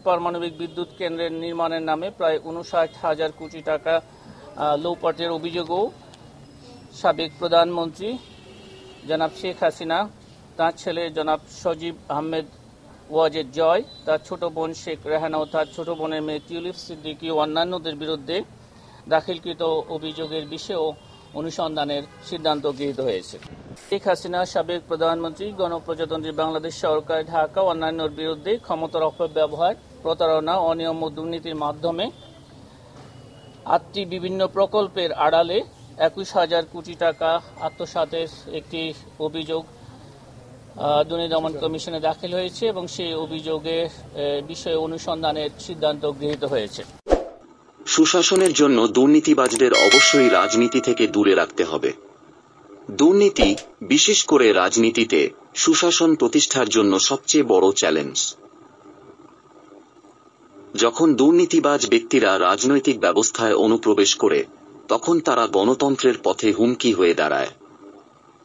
পারমাণবিক বিদ্যুৎ কেন্দ্রের নির্মাণের নামে প্রায় 59,000 কোটি টাকা লুটপাটের অভিযোগও সাবেক প্রধানমন্ত্রী জনাব শেখ হাসিনা, তাঁর ছেলে জনাব সজীব আহমেদ ওয়াজেদ জয়, তার ছোট বোন শেখ রেহানা ও তার ছোট বোনের মেয়ে টিউলিপ সিদ্দিকী ও অন্যান্যদের বিরুদ্ধে দাখিলকৃত অভিযোগের বিষয়েও অনুসন্ধানের সিদ্ধান্ত গৃহীত হয়েছে। শেখ হাসিনা, সাবেক প্রধানমন্ত্রী, গণপ্রজাতন্ত্রী বাংলাদেশ সরকার, ঢাকা ও অন্যান্যের বিরুদ্ধে ক্ষমতার অপব্যবহার, প্রতারণা, অনিয়ম ও দুর্নীতির মাধ্যমে 8টি বিভিন্ন প্রকল্পের আড়ালে 21,000 কোটি টাকা আত্মসাতের একটি অভিযোগ দুর্নীতি দমন কমিশনে দাখিল হয়েছে এবং সেই অভিযোগের বিষয়ে অনুসন্ধানের সিদ্ধান্ত গৃহীত হয়েছে। সুশাসনের জন্য দুর্নীতিবাজদের অবশ্যই রাজনীতি থেকে দূরে রাখতে হবে। দুর্নীতি, বিশেষ করে রাজনীতিতে, সুশাসন প্রতিষ্ঠার জন্য সবচেয়ে বড় চ্যালেঞ্জ। যখন দুর্নীতিবাজ ব্যক্তিরা রাজনৈতিক ব্যবস্থায় অনুপ্রবেশ করে, তখন তারা গণতন্ত্রের পথে হুমকি হয়ে দাঁড়ায়।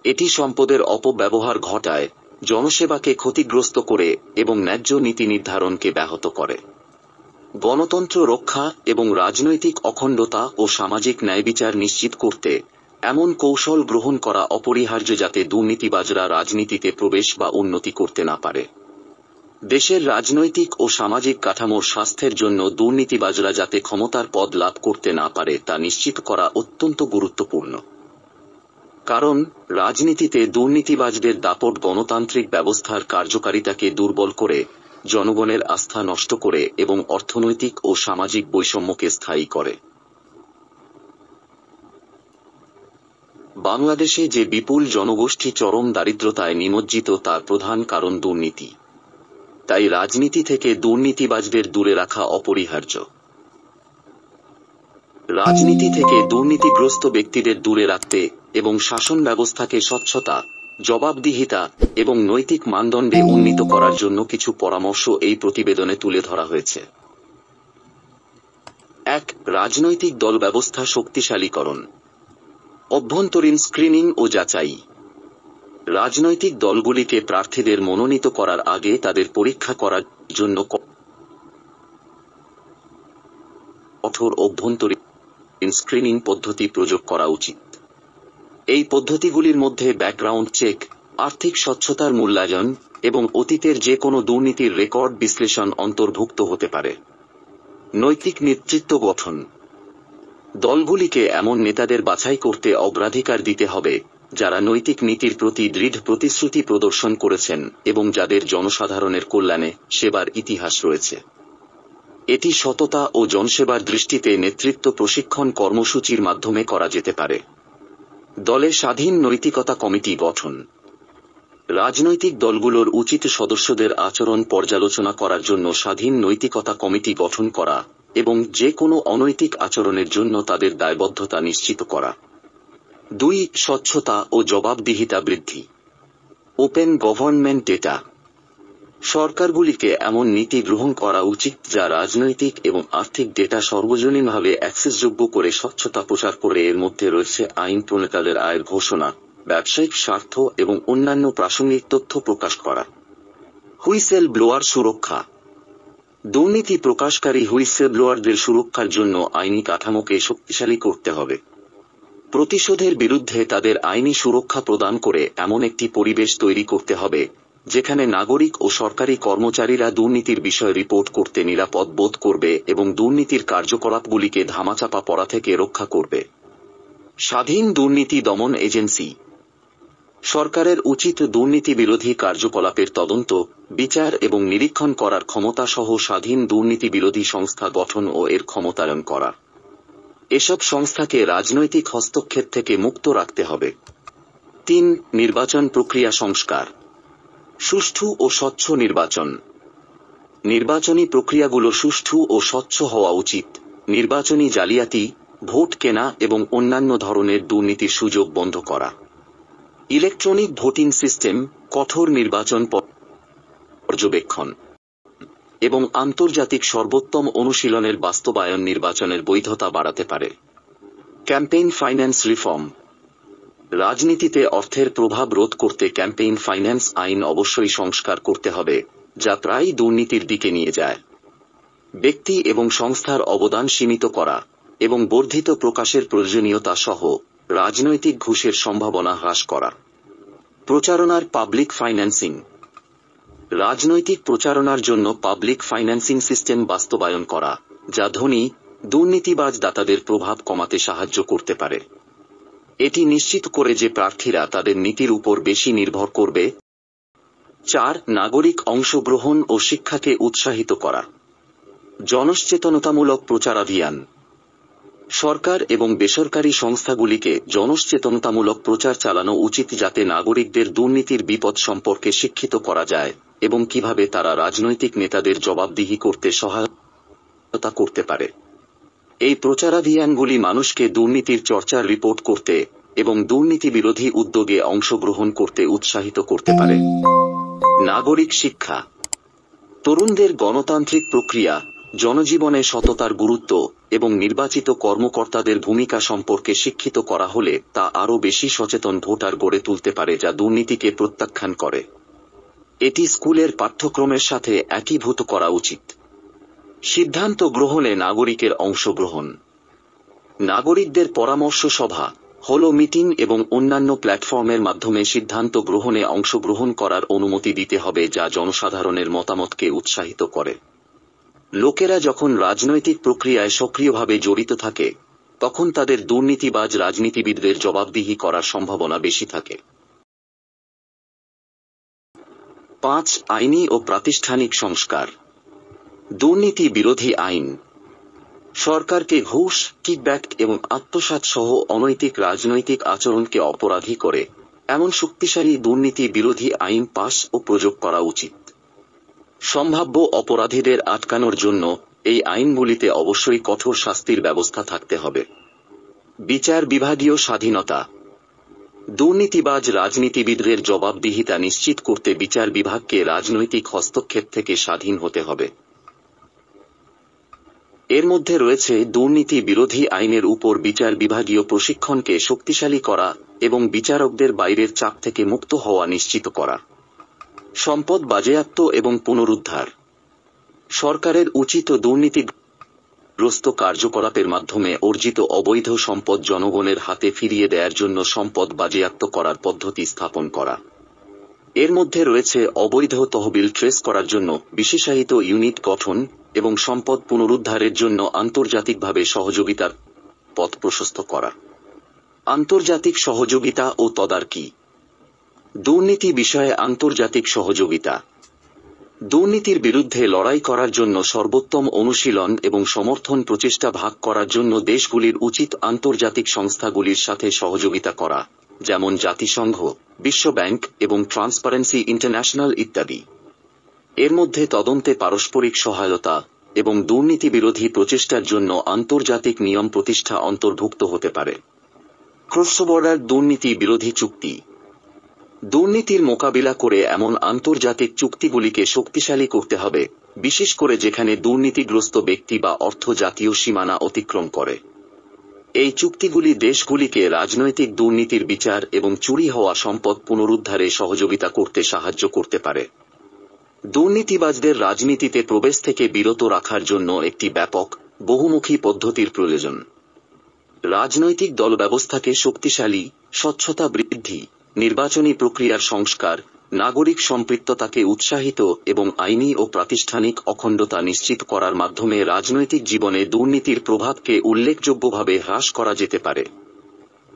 এটি সম্পদের অপব্যবহার ঘটায়, জনসেবাকে ক্ষতিগ্রস্ত করে এবং ন্যায্য নীতি নির্ধারণকে ব্যাহত করে। গণতন্ত্র রক্ষা এবং রাজনৈতিক অখণ্ডতা ও সামাজিক ন্যায়বিচার নিশ্চিত করতে এমন কৌশল গ্রহণ করা অপরিহার্য যাতে দুর্নীতিবাজরা রাজনীতিতে প্রবেশ বা উন্নতি করতে না পারে। দেশের রাজনৈতিক ও সামাজিক কাঠামোর স্বাস্থ্যের জন্য দুর্নীতিবাজরা যাতে ক্ষমতার পদ লাভ করতে না পারে তা নিশ্চিত করা অত্যন্ত গুরুত্বপূর্ণ। কারণ রাজনীতিতে দুর্নীতিবাজদের দাপট গণতান্ত্রিক ব্যবস্থার কার্যকারিতাকে দুর্বল করে, জনগণের আস্থা নষ্ট করে এবং অর্থনৈতিক ও সামাজিক বৈষম্যকে স্থায়ী করে। বাংলাদেশে যে বিপুল জনগোষ্ঠী চরম দারিদ্রতায় নিমজ্জিত তার প্রধান কারণ দুর্নীতি। তাই রাজনীতি থেকে দুর্নীতিবাজদের দূরে রাখা অপরিহার্য। রাজনীতি থেকে দুর্নীতিগ্রস্ত ব্যক্তিদের দূরে রাখতে এবং শাসন ব্যবস্থাকে স্বচ্ছতা, জবাবদিহিতা এবং নৈতিক মানদণ্ডে উন্নীত করার জন্য কিছু পরামর্শ এই প্রতিবেদনে তুলে ধরা হয়েছে। ১. রাজনৈতিক দল ব্যবস্থা শক্তিশালীকরণ। অভ্যন্তরীণ স্ক্রিনিং ও যাচাই। রাজনৈতিক দলগুলিকে প্রার্থীদের মনোনীত করার আগে তাদের পরীক্ষা করার জন্য কঠোর অভ্যন্তরীণ স্ক্রিনিং পদ্ধতি প্রয়োগ করা উচিত। এই পদ্ধতিগুলির মধ্যে ব্যাকগ্রাউন্ড চেক, আর্থিক স্বচ্ছতার মূল্যায়ন এবং অতীতের যে কোনো দুর্নীতির রেকর্ড বিশ্লেষণ অন্তর্ভুক্ত হতে পারে। নৈতিক নেতৃত্ব গঠন। দলগুলিকে এমন নেতাদের বাছাই করতে অগ্রাধিকার দিতে হবে যারা নৈতিক নীতির প্রতি দৃঢ় প্রতিশ্রুতি প্রদর্শন করেছেন এবং যাদের জনসাধারণের কল্যাণে সেবার ইতিহাস রয়েছে। এটি সততা ও জনসেবার দৃষ্টিতে নেতৃত্ব প্রশিক্ষণ কর্মসূচির মাধ্যমে করা যেতে পারে। দলে স্বাধীন নৈতিকতা কমিটি গঠন। রাজনৈতিক দলগুলোর উচিত সদস্যদের আচরণ পর্যালোচনা করার জন্য স্বাধীন নৈতিকতা কমিটি গঠন করা এবং যে কোনো অনৈতিক আচরণের জন্য তাদের দায়বদ্ধতা নিশ্চিত করা। ২. স্বচ্ছতা ও জবাবদিহিতা বৃদ্ধি। Open government data. সরকারগুলিকে এমন নীতি গ্রহণ করা উচিত যা রাজনৈতিক এবং আর্থিক ডেটা সর্বজনীনভাবে অ্যাক্সেসযোগ্য করে স্বচ্ছতা প্রচার করে। এর মধ্যে রয়েছে আইন প্রণেতাদের আয়ের ঘোষণা, ব্যবসায়িক স্বার্থ এবং অন্যান্য প্রাসঙ্গিক তথ্য প্রকাশ করা। হুইসেল ব্লোয়ার সুরক্ষা। দুর্নীতি প্রকাশকারী হুইসেল ব্লোয়ারদের সুরক্ষার জন্য আইনি কাঠামোকে শক্তিশালী করতে হবে। প্রতিশোধের বিরুদ্ধে তাদের আইনি সুরক্ষা প্রদান করে এমন একটি পরিবেশ তৈরি করতে হবে যেখানে নাগরিক ও সরকারি কর্মচারীরা দুর্নীতির বিষয়ে রিপোর্ট করতে নিরাপদ বোধ করবে এবং দুর্নীতির কার্যকলাপগুলিকে ধামাচাপা পড়া থেকে রক্ষা করবে। স্বাধীন দুর্নীতি দমন এজেন্সি। সরকারের উচিত দুর্নীতি বিরোধী কার্যকলাপের তদন্ত, বিচার এবং নিরীক্ষণ করার ক্ষমতা সহ স্বাধীন দুর্নীতি বিরোধী সংস্থা গঠন ও এর ক্ষমতায়ন করা। এসব সংস্থাকে রাজনৈতিক হস্তক্ষেপ থেকে মুক্ত রাখতে হবে। ৩. নির্বাচন প্রক্রিয়া সংস্কার। সুষ্ঠু ও স্বচ্ছ নির্বাচন। নির্বাচনী প্রক্রিয়াগুলো সুষ্ঠু ও স্বচ্ছ হওয়া উচিত। নির্বাচনী জালিয়াতি, ভোট কেনা এবং অন্যান্য ধরনের দুর্নীতির সুযোগ বন্ধ করা। ইলেকট্রনিক ভোটিং সিস্টেম, কঠোর নির্বাচন পর্যবেক্ষণ এবং আন্তর্জাতিক সর্বোত্তম অনুশীলনের বাস্তবায়ন নির্বাচনের বৈধতা বাড়াতে পারে। Campaign finance reform. রাজনীতিতে অর্থের প্রভাব রোধ করতে ক্যাম্পেইন ফাইন্যান্স আইন অবশ্যই সংস্কার করতে হবে, যা প্রায়ই দুর্নীতির দিকে নিয়ে যায়। ব্যক্তি এবং সংস্থার অবদান সীমিত করা এবং বর্ধিত প্রকাশের প্রয়োজনীয়তা সহ রাজনৈতিক ঘুষের সম্ভাবনা হ্রাস করা। প্রচারণার পাবলিক ফাইন্যান্সিং। রাজনৈতিক প্রচারণার জন্য পাবলিক ফাইন্যান্সিং সিস্টেম বাস্তবায়ন করা, যা ধনী, দুর্নীতিবাজ দাতাদের প্রভাব কমাতে সাহায্য করতে পারে। এটি নিশ্চিত করে যে প্রার্থীরা তাদের নীতির উপর বেশি নির্ভর করবে। 4. নাগরিক অংশগ্রহণ ও শিক্ষাকে উৎসাহিত করা। জনসচেতনতামূলক প্রচারাভিযান। সরকার এবং বেসরকারি সংস্থাগুলিকে জনসচেতনতামূলক প্রচার চালানো উচিত যাতে নাগরিকদের দুর্নীতির বিপদ সম্পর্কে শিক্ষিত করা যায় এবং কিভাবে তারা রাজনৈতিক নেতাদের জবাবদিহি করতে সহায়তা করতে পারে। এই প্রচারাভিযানগুলি মানুষকে দুর্নীতির চর্চার রিপোর্ট করতে এবং দুর্নীতি বিরোধী উদ্যোগে অংশগ্রহণ করতে উৎসাহিত করতে পারে। নাগরিক শিক্ষা। তরুণদের গণতান্ত্রিক প্রক্রিয়া, জনজীবনে সততার গুরুত্ব এবং নির্বাচিত কর্মকর্তাদের ভূমিকা সম্পর্কে শিক্ষিত করা হলে তা আরও বেশি সচেতন ভোটার গড়ে তুলতে পারে যা দুর্নীতিকে প্রত্যাখ্যান করে। এটি স্কুলের পাঠ্যক্রমের সাথে একীভূত করা উচিত। সিদ্ধান্ত গ্রহণে নাগরিকের অংশগ্রহণ। নাগরিকদের পরামর্শ সভা, হলো মিটিং এবং অন্যান্য প্ল্যাটফর্মের মাধ্যমে সিদ্ধান্ত গ্রহণে অংশগ্রহণ করার অনুমতি দিতে হবে যা জনসাধারণের মতামতকে উৎসাহিত করে। লোকেরা যখন রাজনৈতিক প্রক্রিয়ায় সক্রিয়ভাবে জড়িত থাকে তখন তাদের দুর্নীতিবাজ রাজনীতিবিদদের জবাবদিহি করার সম্ভাবনা বেশি থাকে। 5. আইনি ও প্রাতিষ্ঠানিক সংস্কার। দুর্নীতি বিরোধী আইন। সরকারকে ঘুষ, কিকব্যাক এবং আত্মসাৎ সহ অনৈতিক রাজনৈতিক আচরণকে অপরাধী করে এমন শক্তিশালী দুর্নীতি বিরোধী আইন পাস ও প্রয়োগ করা উচিত। সম্ভাব্য অপরাধীদের আটকানোর জন্য এই আইনগুলিতে অবশ্যই কঠোর শাস্তির ব্যবস্থা থাকতে হবে। বিচার বিভাগীয় স্বাধীনতা। দুর্নীতিবাজ রাজনীতিবিদদের জবাবদিহিতা নিশ্চিত করতে বিচার বিভাগকে রাজনৈতিক হস্তক্ষেপ থেকে স্বাধীন হতে হবে। এর মধ্যে রয়েছে দুর্নীতি বিরোধী আইনের উপর বিচার বিভাগীয় প্রশিক্ষণকে শক্তিশালী করা এবং বিচারকদের বাইরের চাপ থেকে মুক্ত হওয়া নিশ্চিত করা। সম্পদ বাজেয়াপ্ত এবং পুনরুদ্ধার। সরকারের উচিত দুর্নীতিগ্রস্ত কার্যকলাপের মাধ্যমে অর্জিত অবৈধ সম্পদ জনগণের হাতে ফিরিয়ে দেওয়ার জন্য সম্পদ বাজেয়াপ্ত করার পদ্ধতি স্থাপন করা। এর মধ্যে রয়েছে অবৈধ তহবিল ট্রেস করার জন্য বিশেষায়িত ইউনিট গঠন এবং সম্পদ পুনরুদ্ধারের জন্য আন্তর্জাতিকভাবে সহযোগিতার পথ প্রশস্ত করা। আন্তর্জাতিক সহযোগিতা ও তদারকি। দুর্নীতি বিষয়ে আন্তর্জাতিক সহযোগিতা। দুর্নীতির বিরুদ্ধে লড়াই করার জন্য সর্বোত্তম অনুশীলন এবং সমর্থন প্রচেষ্টা ভাগ করার জন্য দেশগুলির উচিত আন্তর্জাতিক সংস্থাগুলির সাথে সহযোগিতা করা, যেমন জাতিসংঘ, বিশ্ব ব্যাংক এবং ট্রান্সপারেন্সি ইন্টারন্যাশনাল ইত্যাদি। এর মধ্যে তদন্তে পারস্পরিক সহায়তা এবং দুর্নীতি বিরোধী প্রচেষ্টার জন্য আন্তর্জাতিক নিয়ম প্রতিষ্ঠা অন্তর্ভুক্ত হতে পারে। ক্রস বর্ডার দুর্নীতি বিরোধী চুক্তি। দুর্নীতির মোকাবিলা করে এমন আন্তর্জাতিক চুক্তিগুলিকে শক্তিশালী করতে হবে, বিশেষ করে যেখানে দুর্নীতিগ্রস্ত ব্যক্তি বা অর্থ জাতীয় সীমানা অতিক্রম করে। এই চুক্তিগুলি দেশগুলিকে রাজনৈতিক দুর্নীতির বিচার এবং চুরি হওয়া সম্পদ পুনরুদ্ধারে সহযোগিতা করতে সাহায্য করতে পারে। দুর্নীতিবাজদের রাজনীতিতে প্রবেশ থেকে বিরত রাখার জন্য একটি ব্যাপক, বহুমুখী পদ্ধতির প্রয়োজন। রাজনৈতিক দল ব্যবস্থাকে শক্তিশালী, স্বচ্ছতা বৃদ্ধি, নির্বাচনী প্রক্রিয়ার সংস্কার, নাগরিক সম্পৃক্ততাকে উৎসাহিত এবং আইনি ও প্রাতিষ্ঠানিক অখণ্ডতা নিশ্চিত করার মাধ্যমে রাজনৈতিক জীবনে দুর্নীতির প্রভাবকে উল্লেখযোগ্যভাবে হ্রাস করা যেতে পারে।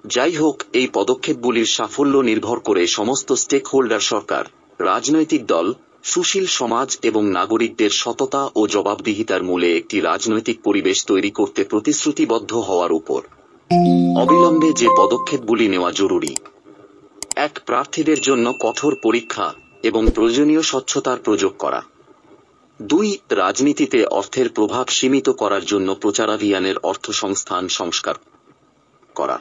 যাই হোক, এই পদক্ষেপগুলির সাফল্য নির্ভর করে সমস্ত স্টেকহোল্ডার, সরকার, রাজনৈতিক দল, সুশীল সমাজ এবং নাগরিকদের সততা ও জবাবদিহিতার মূলে একটি রাজনৈতিক পরিবেশ তৈরি করতে প্রতিশ্রুতিবদ্ধ হওয়ার উপর। অবিলম্বে যে পদক্ষেপগুলি নেওয়া জরুরি: 1. প্রার্থীদের জন্য কঠোর পরীক্ষা এবং প্রয়োজনীয় স্বচ্ছতার প্রয়োগ করা। 2. রাজনীতিতে অর্থের প্রভাব সীমিত করার জন্য প্রচারাভিযানের অর্থসংস্থান সংস্কার করা।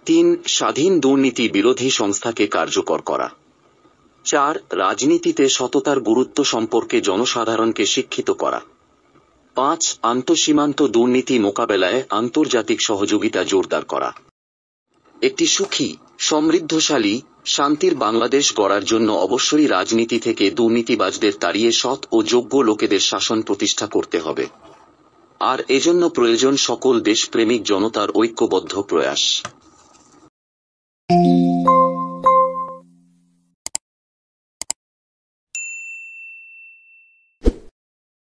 3. স্বাধীন দুর্নীতি বিরোধী সংস্থাকে কার্যকর করা। 4. রাজনীতিতে সততার গুরুত্ব সম্পর্কে জনসাধারণকে শিক্ষিত করা। 5. আন্তঃসীমান্ত দুর্নীতি মোকাবেলায় আন্তর্জাতিক সহযোগিতা জোরদার করা। একটি সুখী, সমৃদ্ধশালী শান্তির বাংলাদেশ গড়ার জন্য অবশ্যই রাজনীতি থেকে দুর্নীতিবাজদের তাড়িয়ে সৎ ও যোগ্য লোকেদের শাসন প্রতিষ্ঠা করতে হবে। আর এজন্য প্রয়োজন সকল দেশপ্রেমিক জনতার ঐক্যবদ্ধ প্রয়াস।